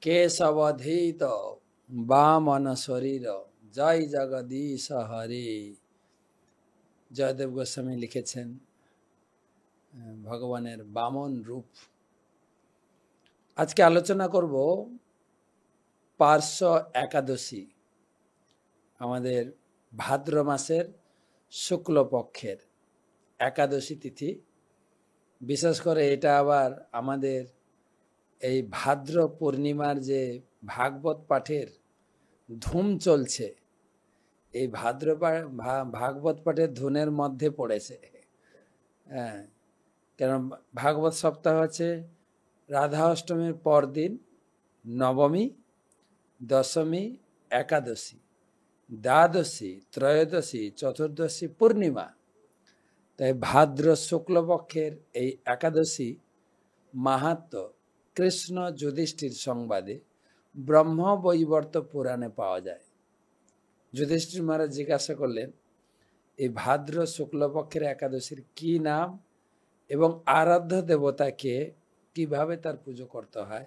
কেশবধৃত বামন শরীর, জয় জগদীশ হরে। জয়দেব গোস্বামী লিখেছেন ভগবানের বামন রূপ। আজকে আলোচনা করব পার্শ্ব একাদশী, আমাদের ভাদ্র মাসের শুক্লপক্ষের একাদশী তিথি। বিশেষ করে এটা আবার আমাদের এই ভাদ্র পূর্ণিমার যে ভাগবত পাঠের ধুম চলছে, এই ভাগবত পাঠের ধুনের মধ্যে পড়েছে। হ্যাঁ, কারণ ভাগবত সপ্তাহ হচ্ছে রাধা অষ্টমীর পরদিন নবমী, দশমী, একাদশী, দ্বাদশী, ত্রয়োদশী, চতুর্দশী, পূর্ণিমা। তাই ভাদ্র শুক্লপক্ষের এই একাদশী মাহাত্ম্য কৃষ্ণ যুধিষ্ঠির সংবাদে ব্রহ্ম বৈবর্ত পুরাণে পাওয়া যায়। যুধিষ্ঠির মহারাজ জিজ্ঞাসা করলেন, এই ভাদ্র শুক্লপক্ষের একাদশীর কি নাম এবং আরাধ্য দেবতাকে, কিভাবে তার পুজো করতে হয়,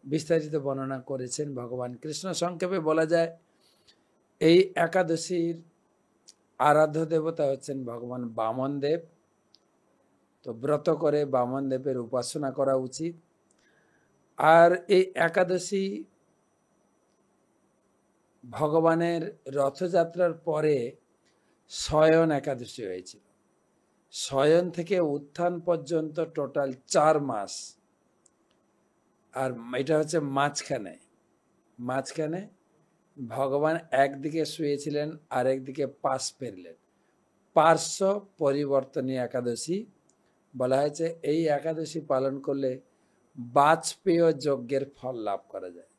বিস্তারিত বর্ণনা করেছেন ভগবান কৃষ্ণ। সংক্ষেপে বলা যায়, এই একাদশীর আরাধ্য দেবতা হচ্ছেন ভগবান বামন দেব। তো ব্রত করে বামন দেবের উপাসনা করা উচিত। আর এই একাদশী ভগবানের রথযাত্রার পরে শয়ন একাদশী হয়েছিল। শয়ন থেকে উত্থান পর্যন্ত টোটাল 4 মাস। আর এটা হচ্ছে মাঝখানে ভগবান একদিকে শুয়েছিলেন আর একদিকে পাশ ফেরলেন। পার্শ্ব পরিবর্তনী একাদশী বলা হয়েছে। এই একাদশী পালন করলে বাজপেয় যজ্ঞের ফল লাভ করা যায়।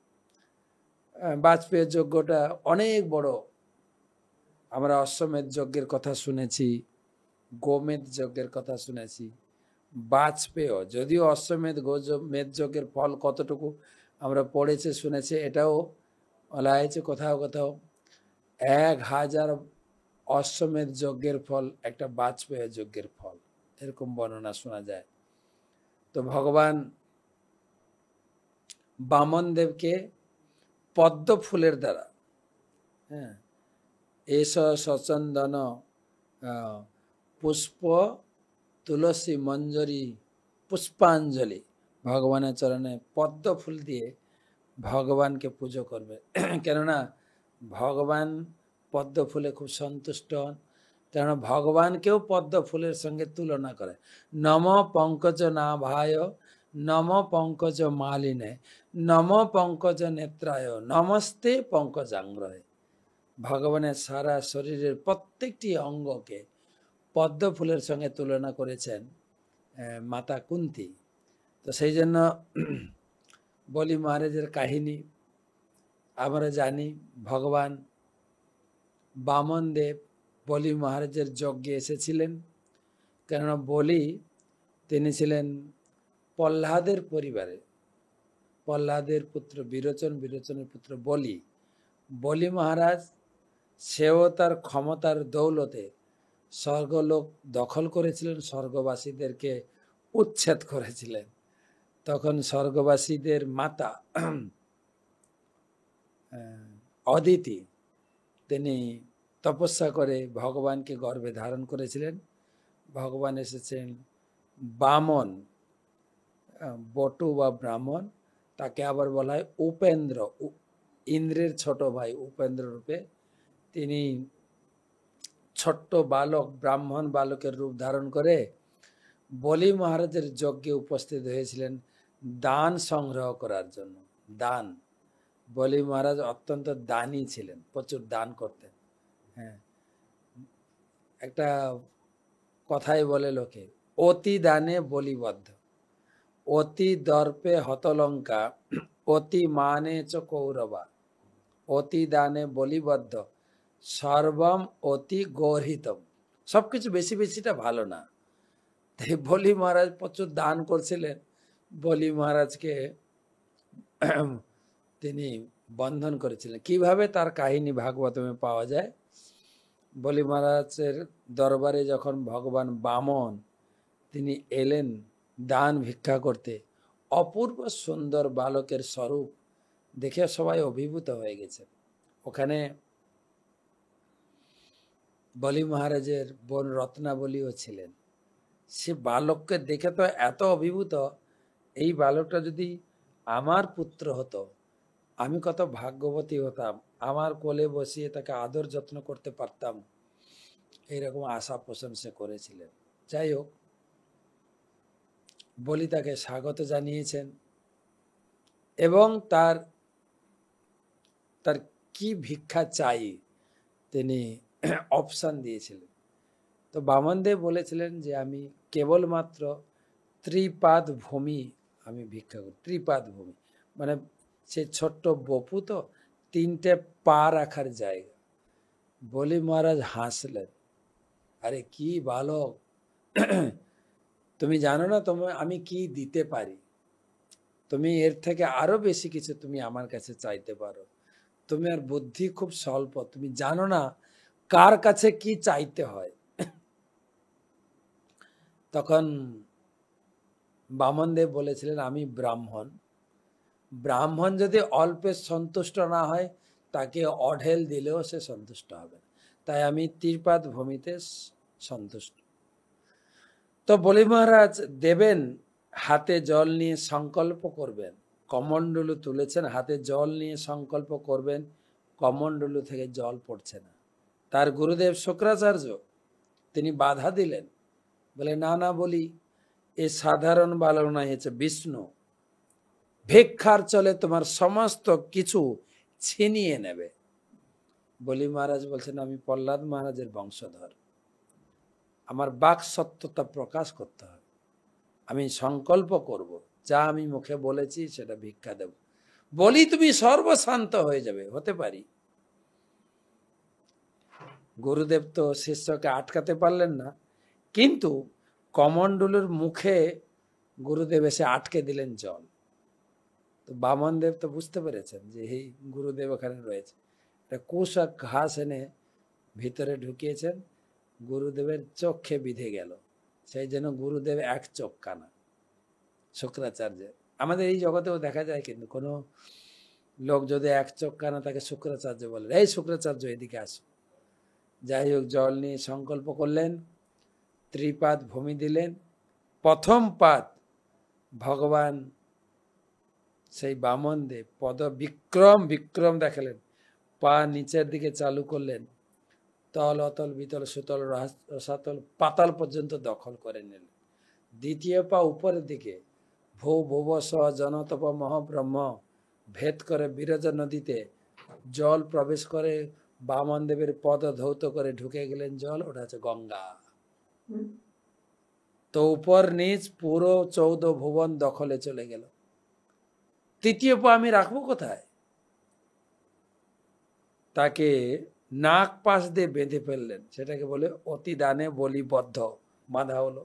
বাজপেয় যজ্ঞটা অনেক বড়। আমরা অশ্বমেধ যজ্ঞের কথা শুনেছি, গোমেধ যজ্ঞের কথা শুনেছি। বাজপেয়, যদিও অশ্বমেধ মেধ যজ্ঞের ফল কতটুকু আমরা পড়েছে শুনেছি, এটাও বলা হয়েছে কোথাও কোথাও 1000 অশ্বমেধ যজ্ঞের ফল একটা বাজপেয় যজ্ঞের ফল, এরকম বর্ণনা শোনা যায়। তো ভগবান বামন দেবকে পদ্ম ফুলের দ্বারা, হ্যাঁ, এস সচন্দন পুষ্প তুলসী মঞ্জরি পুষ্পাঞ্জলি, ভগবানের চরণে পদ্ম ফুল দিয়ে ভগবানকে পুজো করবে। কেননা ভগবান পদ্ম ফুলে খুব সন্তুষ্ট হন। কেননা ভগবানকেও পদ্ম ফুলের সঙ্গে তুলনা করে। নম পঙ্কজ নাভায়, নম পঙ্কজ মালিনে, নম পঙ্কজ নেত্রায়, নমস্তে পঙ্কজাঙ্গ্রহে। ভগবানের সারা শরীরের প্রত্যেকটি অঙ্গকে পদ্ম ফুলের সঙ্গে তুলনা করেছেন মাতা কুন্তী। তো সেই জন্য বলি মহারাজের কাহিনী আমরা জানি। ভগবান বামন দেব বলি মহারাজের যজ্ঞে এসেছিলেন। কেননা বলি তিনি ছিলেন প্রহ্লাদের পরিবারে, প্রহ্লাদের পুত্র বিরোচন, বিরোচনের পুত্র বলি। বলি মহারাজ সেও তার ক্ষমতার দৌলতে স্বর্গলোক দখল করেছিলেন, স্বর্গবাসীদেরকে উচ্ছেদ করেছিলেন। তখন স্বর্গবাসীদের মাতা অদিতি, তিনি তপস্যা করে ভগবানকে গর্ভে ধারণ করেছিলেন। ভগবান এসেছেন বামন, বটু বা ব্রাহ্মণ, তাকে আবার বলা হয় উপেন্দ্র, ইন্দ্রের ছোট ভাই উপেন্দ্র রূপে। তিনি ছোট্ট বালক, ব্রাহ্মণ বালকের রূপ ধারণ করে বলি মহারাজের যজ্ঞে উপস্থিত হয়েছিলেন দান সংগ্রহ করার জন্য। দান, বলি মহারাজ অত্যন্ত দানী ছিলেন, প্রচুর দান করতেন। হ্যাঁ, একটা কথাই বলে লোকে, অতি দানে বলিবদ্ধ, অতি দর্পে হতলঙ্কা, অতি মানে চ কৌরবা, অতি দানে বলিবদ্ধ, সর্বম অতি গর্হিতম। সবকিছু বেশি বেশিটা ভালো না। তাই বলি মহারাজ প্রচুর দান করছিলেন। বলি মহারাজকে তিনি বন্ধন করেছিলেন। কিভাবে, তার কাহিনী ভাগবতমে পাওয়া যায়। বলি মহারাজের দরবারে যখন ভগবান বামন তিনি এলেন দান ভিক্ষা করতে, অপূর্ব সুন্দর বালকের স্বরূপ দেখে সবাই অভিভূত হয়ে গেছে। ওখানে বলি মহারাজের বোন রত্নাবলীও ছিলেন। সে বালককে দেখে তো এত অভিভূত, এই বালকটা যদি আমার পুত্র হতো, আমি কত ভাগ্যবতী হতাম, আমার কোলে বসিয়ে তাকে আদর যত্ন করতে পারতাম, এইরকম আশা পোষণ সে করেছিলেন। যাই হোক, বলি তাকে স্বাগত জানিয়েছেন এবং তার কি ভিক্ষা চাই তিনি অপশান দিয়েছিলেন। তো বামনদেব বলেছিলেন যে আমি কেবলমাত্র ত্রিপাদ ভূমি আমি ভিক্ষা করি। ত্রিপাদ ভূমি মানে সে ছোট্ট বপু তো 3টে পা রাখার জায়গা। বলি মহারাজ হাসলেন, আরে কি বালক, তুমি জানো না তোমায় আমি কি দিতে পারি, তুমি এর থেকে আরো বেশি কিছু তুমি আমার কাছে চাইতে পারো, তুমি আর বুদ্ধি খুব স্বল্প, তুমি জানো না কার কাছে কি চাইতে হয়। তখন বামনদেব বলেছিলেন আমি ব্রাহ্মণ, ব্রাহ্মণ যদি অল্পে সন্তুষ্ট না হয় তাকে অঢেল দিলেও সে সন্তুষ্ট হবে না, তাই আমি ত্রিপাদ ভূমিতে সন্তুষ্ট। তো বলি মহারাজ দেবেন, হাতে জল নিয়ে সংকল্প করবেন, কমণ্ডলু তুলেছেন, হাতে জল নিয়ে সংকল্প করবেন, কমণ্ডলু থেকে জল পড়ছে না। তার গুরুদেব শুক্রাচার্য তিনি বাধা দিলেন, বলে না না বলি, এ সাধারণ বালক নয়, হচ্ছে বিষ্ণু, ভিক্ষার চলে তোমার সমস্ত কিছু ছিনিয়ে নেবে। বলি মহারাজ বলছেন আমি প্রহ্লাদ মহারাজের বংশধর, আমার বাক সত্যতা প্রকাশ করতে হবে, আমি সংকল্প করব, যা আমি মুখে বলেছি সেটা ভিক্ষা দেব, বলি তুমি সর্বশান্ত হয়ে যাবে, হতে পারি। গুরুদেব তো শিষ্যকে আটকাতে পারলেন না, কিন্তু কমণ্ডলুর মুখে গুরুদেব এসে আটকে দিলেন জল। তো বামনদেব তো বুঝতে পেরেছেন যে এই গুরুদেব ওখানে রয়েছে, একটা কুশ আর ঘাস এনে ভিতরে ঢুকিয়েছেন, গুরুদেবের চোখে বিধে গেল, সেই জন্য গুরুদেব এক চোখ কানা শুক্রাচার্যের। আমাদের এই জগতেও দেখা যায়, কিন্তু কোনো লোক যদি এক চোখ কানা তাকে শুক্রাচার্য বলে, এই শুক্রাচার্য এদিকে আসো। যাই হোক, জল নিয়ে সংকল্প করলেন, ত্রিপাদ ভূমি দিলেন, প্রথম পাদ ভগবান সেই বামনদেব পদ বিক্রম দেখালেন, পা নিচের দিকে চালু করলেন, তল অতল বিতল সুতল রসাতল পাতাল পর্যন্ত দখল করে নিলেন। দ্বিতীয় পা উপরের দিকে, ভূ ভুব স জনতপ মহাব্রহ্ম ভেদ করে বিরজা নদীতে জল প্রবেশ করে বামনদেবের পদ ধৌত করে ঢুকে গেলেন জল, ওটা হচ্ছে গঙ্গা। তো উপর নিচ পুরো 14 ভুবন দখলে চলে গেল। তৃতীয় পা আমি রাখবো কোথায়? তাকে নাক পাশ দিয়ে বেঁধে ফেললেন, সেটাকে বলে অতি দানে বলিবদ্ধ, বাঁধা হলো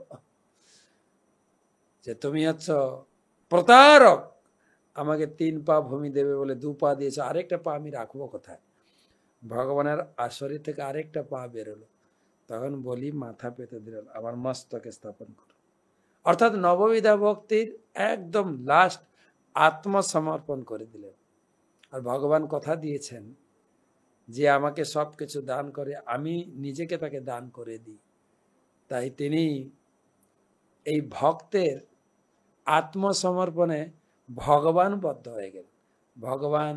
যে তুমি হচ্ছ প্রতারক, আমাকে 3 পা ভূমি দেবে বলে 2 পা দিয়েছে, আরেকটা পা আমি রাখবো কোথায়? ভগবানের আসরি থেকে আরেকটা পা বেরোলো, তখন বলি মাথা পেতে দিল, আমার মস্তকে স্থাপন করো। অর্থাৎ নববিধা ভক্তির একদম লাস্ট আত্মসমর্পণ করে দিলেন। আর ভগবান কথা দিয়েছেন যে আমাকে সবকিছু দান করে, আমি নিজেকে তাকে দান করে দিই। তাই তিনি এই ভক্তের আত্মসমর্পণে ভগবান বদ্ধ হয়ে গেলেন। ভগবান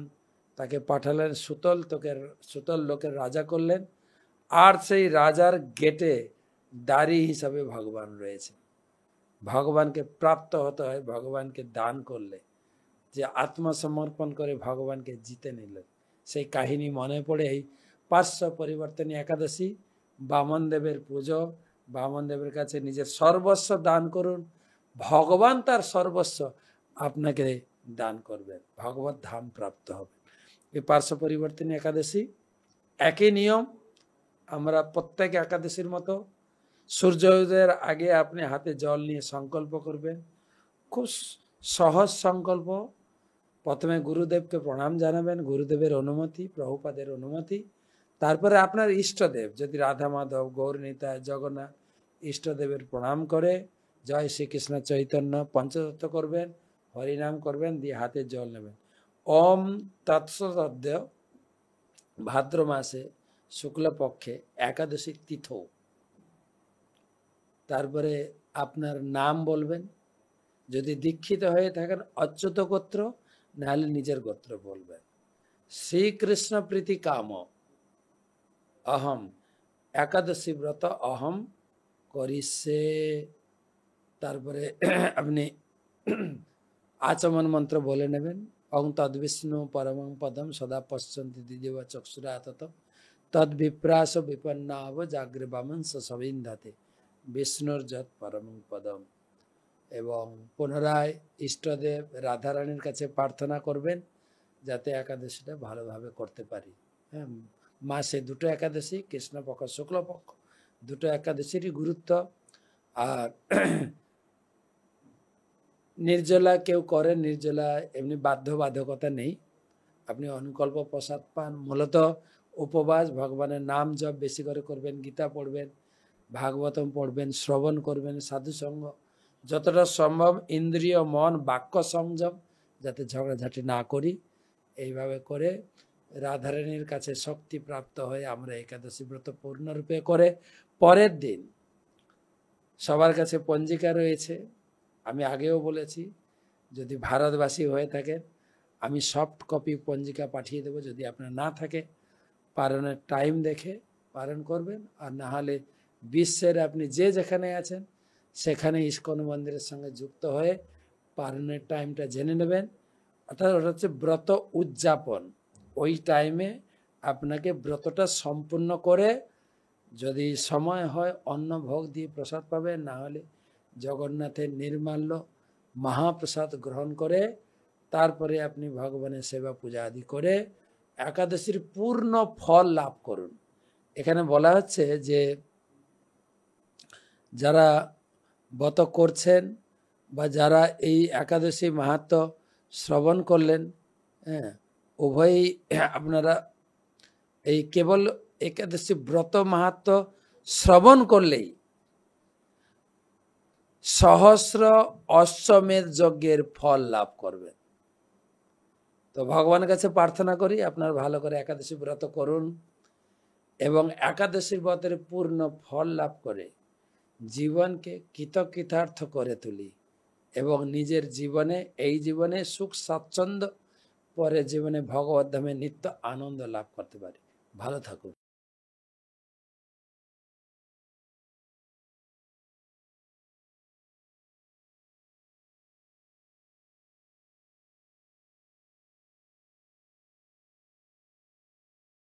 তাকে পাঠালেন সুতল লোকের রাজা করলেন, আর সেই রাজার গেটে দাঁড়ি হিসাবে ভগবান রয়েছে। ভগবানকে প্রাপ্ত হতে হয় ভগবানকে দান করলে, যে আত্মসমর্পণ করে ভগবানকে জিতে নিলেন। সেই কাহিনী মনে পড়ে এই পার্শ্ব পরিবর্তনী একাদশী, বামনদেবের পুজো, বামনদেবের কাছে নিজের সর্বস্ব দান করুন, ভগবান তার সর্বস্ব আপনাকে দান করবেন, ভগবত ধাম প্রাপ্ত হবে। এই পার্শ্ব পরিবর্তনী একাদশী একই নিয়ম, আমরা প্রত্যেক একাদশীর মতো সূর্যোদয়ের আগে আপনি হাতে জল নিয়ে সংকল্প করবেন, খুব সহজ সংকল্প। প্রথমে গুরুদেবকে প্রণাম জানাবেন, গুরুদেবের অনুমতি, প্রভুপাদের অনুমতি, তারপরে আপনার ইষ্টদেব, যদি রাধা মাধব গৌরনীতায় জগন্নাথ ইষ্টদেবের প্রণাম করে জয় শ্রীকৃষ্ণ চৈতন্য পঞ্চতত্ত্ব করবেন, হরিনাম করবেন, দিয়ে হাতে জল নেবেন। ওম তৎসদ্য ভাদ্র মাসে শুক্লপক্ষে একাদশী তিথ। তারপরে আপনার নাম বলবেন, যদি দীক্ষিত হয়ে থাকেন অচ্যুত গোত্র, নাহলে নিজের গোত্র বলবেন। শ্রীকৃষ্ণ প্রীতি কাম অহম একাদশী ব্রত অহম করিষ্যে। তারপরে আপনি আচমন মন্ত্র বলে নেবেন। অং তদ্বিষ্ণু পরমং পদম সদা পশ্যন্তি দিদেব চক্ষুরাতত তদ্বিপ্রাস বিপন্নাব জাগ্রবামংস সবিন্ধাতে বিষ্ণুর যৎ পরমং পদম। এবং পুনরায় ইষ্টদেব রাধারানীর কাছে প্রার্থনা করবেন যাতে একাদশীটা ভালোভাবে করতে পারি। হ্যাঁ, মাসে দুটো একাদশী, কৃষ্ণপক্ষ শুক্লপক্ষ, দুটো একাদশীরই গুরুত্ব। আর নির্জলা কেউ করে, নির্জলা এমনি বাধ্যবাধকতা নেই, আপনি অনুকল্প প্রসাদ পান। মূলত উপবাস, ভগবানের নাম জপ বেশি করে করবেন, গীতা পড়বেন, ভাগবতম পড়বেন, শ্রবণ করবেন, সাধুসঙ্গ, যতটা সম্ভব ইন্দ্রিয় মন বাক্য সংযম, যাতে ঝগড়াঝাটি না করি। এইভাবে করে রাধারানীর কাছে শক্তি প্রাপ্ত হয়ে আমরা একাদশী ব্রত পূর্ণরূপে করে পরের দিন সবার কাছে পঞ্জিকা রয়েছে। আমি আগেও বলেছি, যদি ভারতবাসী হয়ে থাকেন আমি সফট কপি পঞ্জিকা পাঠিয়ে দেবো। যদি আপনার না থাকে, পালনের টাইম দেখে পালন করবেন, আর না হলে বিশ্বের আপনি যে যেখানে আছেন সেখানে ইস্কন মন্দিরের সঙ্গে যুক্ত হয়ে পালনের টাইমটা জেনে নেবেন। অর্থাৎ ওটা হচ্ছে ব্রত উদযাপন। ওই টাইমে আপনাকে ব্রতটা সম্পূর্ণ করে, যদি সময় হয় অন্ন ভোগ দিয়ে প্রসাদ পাবেন, না হলে জগন্নাথের নির্মাল্য মহাপ্রসাদ গ্রহণ করে তারপরে আপনি ভগবানের সেবা পূজা আদি করে একাদশীর পূর্ণ ফল লাভ করুন। এখানে বলা হচ্ছে যে যারা ব্রত করছেন বা যারা এই একাদশী মাহাত্ম্য শ্রবণ করলেন, হ্যাঁ, উভয়ই আপনারা এই কেবল একাদশী ব্রত মাহাত্ম্য শ্রবণ করলেই সহস্র অশ্বমেধ যজ্ঞের ফল লাভ করবেন। তো ভগবানের কাছে প্রার্থনা করি আপনার ভালো করে একাদশী ব্রত করুন এবং একাদশী ব্রতের পূর্ণ ফল লাভ করে জীবনকে কৃতকৃতার্থ করে তুলি এবং নিজের জীবনে, এই জীবনে সুখ স্বাচ্ছন্দ্য, পরের জীবনে ভগবত ধামে নিত্য আনন্দ লাভ করতে পারি। ভালো থাকুন।